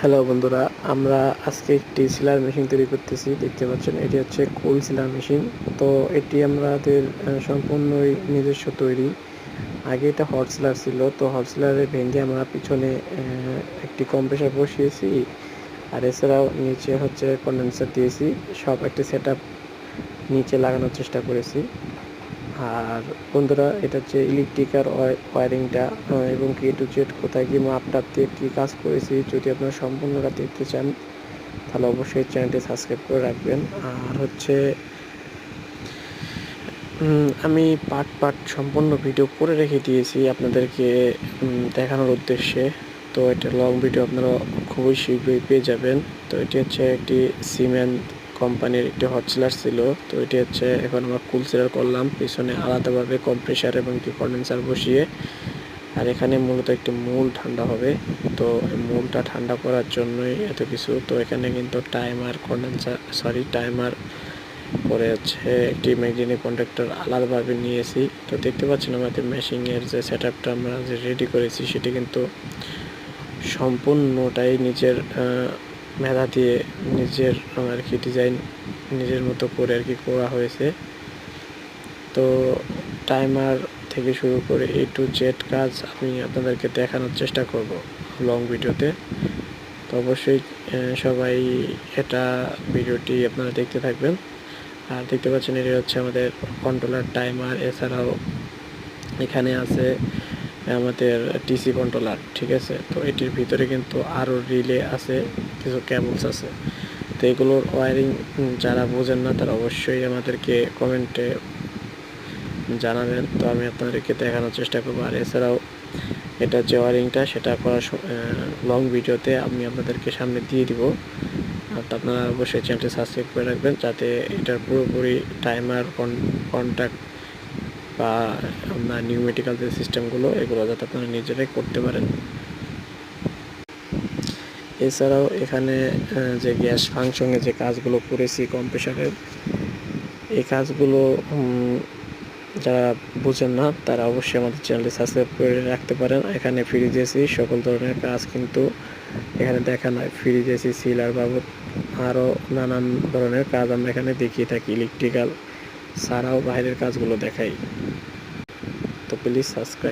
Hello বন্ধুরা, আমরা আজকে একটি সেলার মেশিন তৈরি করতেছি। দেখতে পাচ্ছেন এটি হচ্ছে কোল সেলার মেশিন। তো এটি আমাদের সম্পূর্ণই নিজস্ব তৈরি। আগে এটা হট সেলার ছিল। তো হট সেলারে ভেঙে আমরা পিছনে একটি কম্প্রেসার বসিয়েছি, আর এছাড়াও নিচে হচ্ছে কন্ডেন্সার দিয়েছি। সব একটি সেট আপ নিচে লাগানোর চেষ্টা করেছি। আর বন্ধুরা, এটা হচ্ছে ইলেকট্রিক্যাল ওয়ারিংটা এবং কি টু জেড কোথায় কি মাপটাপ দিয়ে কী কাজ করেছি। যদি আপনারা সম্পূর্ণটা দেখতে চান তাহলে অবশ্যই চ্যানেলটি সাবস্ক্রাইব করে রাখবেন। আর হচ্ছে আমি পার্ট সম্পূর্ণ ভিডিও করে রেখে দিয়েছি আপনাদেরকে দেখানোর উদ্দেশ্যে। তো এটা লং ভিডিও আপনারা খুবই শীঘ্রই পেয়ে যাবেন। তো এটি হচ্ছে একটি সিমেন্ট কোম্পানির একটি হট সেলার ছিল। তো এটি হচ্ছে এখন আমরা কুল সেলার করলাম, পিছনে আলাদাভাবে কম্প্রেসার এবং কি কন্ডেন্সার বসিয়ে। আর এখানে মূলত একটি মূল ঠান্ডা হবে। তো মূলটা ঠান্ডা করার জন্যই এত কিছু। তো এখানে কিন্তু টাইমার পরে হচ্ছে একটি ম্যাগনেটিক কন্ডাক্টর আলাদাভাবে নিয়েছি। তো দেখতে পাচ্ছেন আমাদের মেশিনের যে সেট আপটা আমরা যে রেডি করেছি সেটি কিন্তু সম্পূর্ণটাই নিজের মেধা দিয়ে নিজের আর কি ডিজাইন নিজের মতো করে আর কি করা হয়েছে। তো টাইমার থেকে শুরু করে A to Z কাজ আমি আপনাদেরকে দেখানোর চেষ্টা করব লং ভিডিওতে। তো অবশ্যই সবাই এটা ভিডিওটি আপনারা দেখতে থাকবেন। আর দেখতে পাচ্ছেন এটি হচ্ছে আমাদের কন্ট্রোলার টাইমার। এছাড়াও এখানে আছে আমাদের টিসি কন্ট্রোলার, ঠিক আছে। তো এটির ভিতরে কিন্তু আরও রিলে আছে, কিছু কেবলস আছে। তো এগুলোর ওয়ারিং যারা বোঝেন না তারা অবশ্যই আমাদেরকে কমেন্টে জানাবেন। তো আমি আপনাদেরকে দেখানোর চেষ্টা করবো। আর এছাড়াও এটা যে ওয়ারিংটা সেটা করার লং ভিডিওতে আমি আপনাদেরকে সামনে দিয়ে দিব। আর আপনারা অবশ্যই চ্যানেলটি সাবস্ক্রাইব করে রাখবেন, যাতে এটার পুরোপুরি টাইমার কন্ট্যাক্ট বা আপনার নিউমেটিক্যাল যে সিস্টেমগুলো এগুলো যাতে আপনারা নিজেরাই করতে পারেন। এছাড়াও এখানে যে গ্যাস ফাংশনে যে কাজগুলো করেছি কম্প্রেসারের, এই কাজগুলো যারা বুঝেন না তারা অবশ্যই আমাদের চ্যানেলটি সাবস্ক্রাইব করে রাখতে পারেন। এখানে ফ্রিজ এসি সকল ধরনের কাজ কিন্তু এখানে দেখানো হয়। ফ্রিজ এসি সিলার বাবদ আরও নানান ধরনের কাজ আমরা এখানে দেখিয়ে থাকি। ইলেকট্রিক্যাল ছাড়াও বাইরের কাজগুলো দেখাই। তো প্লিজ সাবস্ক্রাইব।